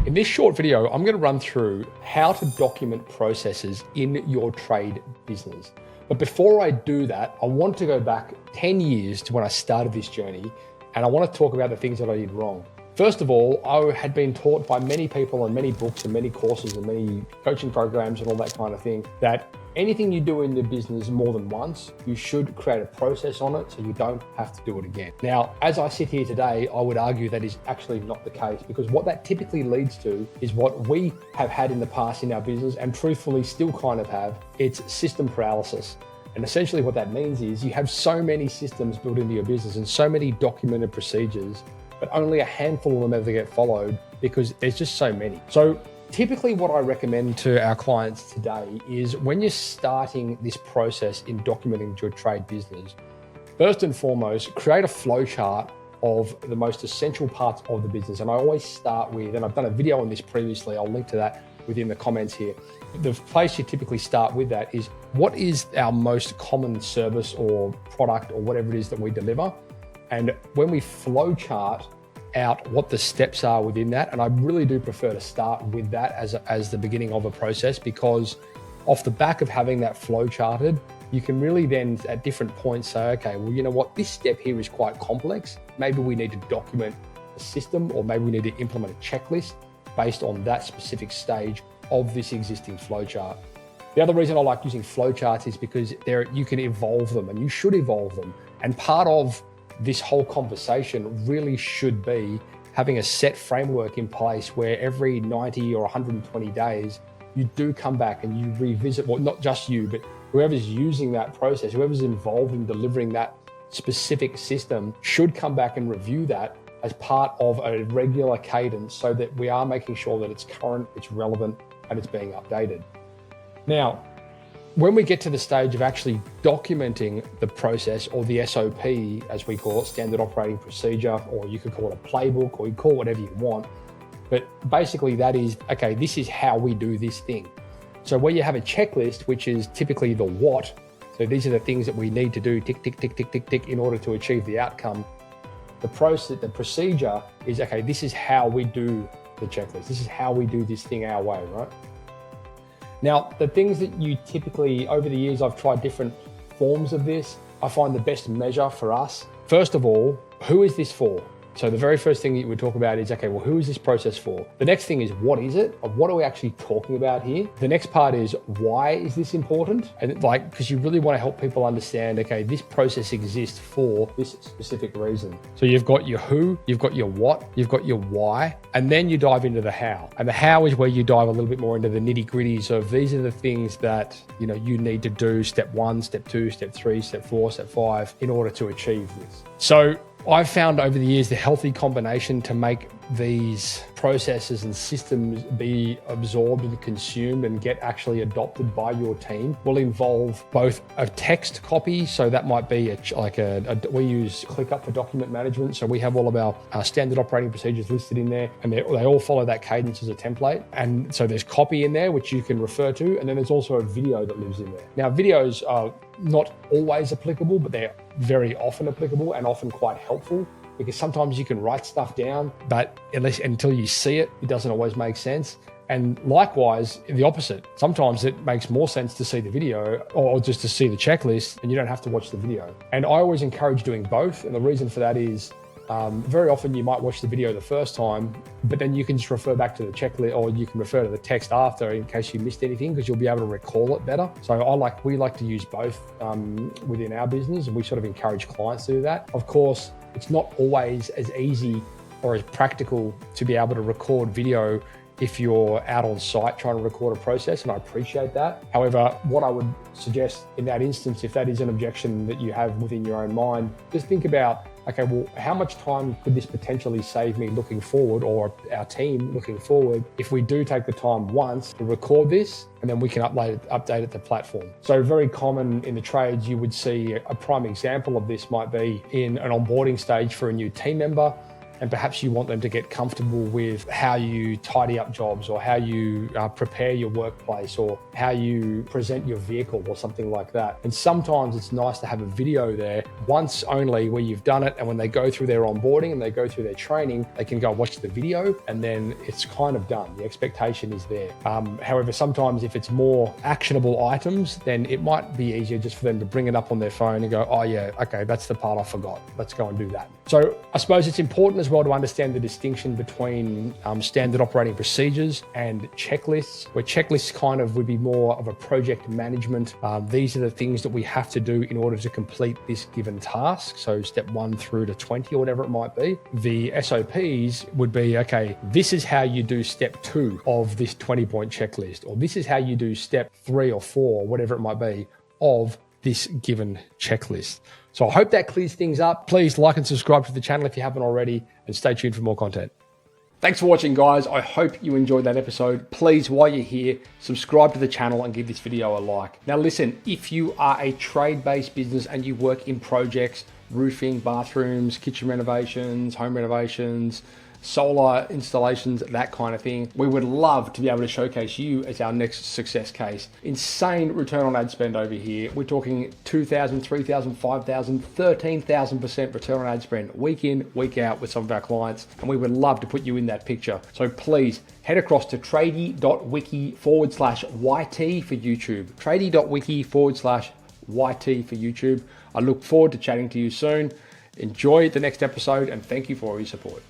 In this short video, I'm going to run through how to document processes in your trade business. But before I do that, I want to go back 10 years to when I started this journey, and I want to talk about the things that I did wrong. First of all, I had been taught by many people and many books and many courses and many coaching programs and all that kind of thing that anything you do in the business more than once, you should create a process on it so you don't have to do it again. Now, as I sit here today, I would argue that is actually not the case, because what that typically leads to is what we have had in the past in our business, and truthfully still kind of have. It's system paralysis. And essentially what that means is you have so many systems built into your business and so many documented procedures, but only a handful of them ever get followed because there's just so many. So typically what I recommend to our clients today is when you're starting this process in documenting your trade business, first and foremost, create a flowchart of the most essential parts of the business. And I always start with, and I've done a video on this previously, I'll link to that within the comments here. The place you typically start with that is, what is our most common service or product or whatever it is that we deliver? And when we flowchart out what the steps are within that, and I really do prefer to start with that as the beginning of a process, because off the back of having that flow charted, you can really then at different points say, okay, well, you know what, this step here is quite complex. Maybe we need to document a system, or maybe we need to implement a checklist based on that specific stage of this existing flow chart. The other reason I like using flowcharts is because you can evolve them, and you should evolve them. And part of this whole conversation really should be having a set framework in place where every 90 or 120 days, you do come back and you revisit, well, not just you, but whoever's using that process, whoever's involved in delivering that specific system should come back and review that as part of a regular cadence, so that we are making sure that it's current, it's relevant, and it's being updated. Now, when we get to the stage of actually documenting the process, or the SOP, as we call it, standard operating procedure, or you could call it a playbook, or you call it whatever you want. But basically that is, okay, this is how we do this thing. So where you have a checklist, which is typically the what, so these are the things that we need to do, tick, tick, tick, tick, tick, tick, in order to achieve the outcome. The procedure is, okay, this is how we do the checklist. This is how we do this thing our way, right? Now, the things that you typically, over the years, I've tried different forms of this. I find the best measure for us, first of all, who is this for? So the very first thing that we talk about is, okay, well, who is this process for? The next thing is, what is it? What are we actually talking about here? The next part is, why is this important? And because you really want to help people understand, okay, this process exists for this specific reason. So you've got your who, you've got your what, you've got your why, and then you dive into the how. And the how is where you dive a little bit more into the nitty gritties of, these are the things that, you need to do, step 1, step 2, step 3, step 4, step 5, in order to achieve this. So I've found over the years the healthy combination to make these processes and systems be absorbed and consumed and get actually adopted by your team will involve both a text copy. So that might be we use ClickUp for document management. So we have all of our standard operating procedures listed in there, and they all follow that cadence as a template. And so there's copy in there, which you can refer to. And then there's also a video that lives in there. Now, videos are not always applicable, but they're very often applicable and often quite helpful, because sometimes you can write stuff down, but until you see it, it doesn't always make sense. And likewise, the opposite. Sometimes it makes more sense to see the video, or just to see the checklist, and you don't have to watch the video. And I always encourage doing both. And the reason for that is, very often you might watch the video the first time, but then you can just refer back to the checklist, or you can refer to the text after in case you missed anything, because you'll be able to recall it better. So we like to use both within our business, and we sort of encourage clients to do that. Of course, it's not always as easy or as practical to be able to record video if you're out on site trying to record a process, and I appreciate that. However, what I would suggest in that instance, if that is an objection that you have within your own mind, just think about, okay, well, how much time could this potentially save me looking forward, or our team looking forward, if we do take the time once to record this, and then we can update it to platform. So very common in the trades, you would see a prime example of this might be in an onboarding stage for a new team member. and perhaps you want them to get comfortable with how you tidy up jobs, or how you prepare your workplace, or how you present your vehicle or something like that. And sometimes it's nice to have a video there once only where you've done it, and when they go through their onboarding and they go through their training, they can go watch the video and then it's kind of done. The expectation is there. However, sometimes if it's more actionable items, then it might be easier just for them to bring it up on their phone and go, oh yeah, okay, that's the part I forgot. Let's go and do that. So I suppose it's important as well to understand the distinction between standard operating procedures and checklists, where checklists kind of would be more of a project management. These are the things that we have to do in order to complete this given task. So step 1 through to 20 or whatever it might be. The SOPs would be, okay, this is how you do step 2 of this 20-point checklist, or this is how you do step 3 or 4, whatever it might be, of this given checklist. So I hope that clears things up. Please like and subscribe to the channel if you haven't already, and stay tuned for more content. Thanks for watching, guys. I hope you enjoyed that episode. Please, while you're here, subscribe to the channel and give this video a like. Now listen, if you are a trade-based business and you work in projects, roofing, bathrooms, kitchen renovations, home renovations, solar installations, that kind of thing, we would love to be able to showcase you as our next success case. Insane return on ad spend over here. We're talking 2,000, 3,000, 5,000, 13,000% return on ad spend week in, week out with some of our clients. And we would love to put you in that picture. So please head across to tradie.wiki/YT for YouTube. Tradie.wiki/YT for YouTube. I look forward to chatting to you soon. Enjoy the next episode and thank you for all your support.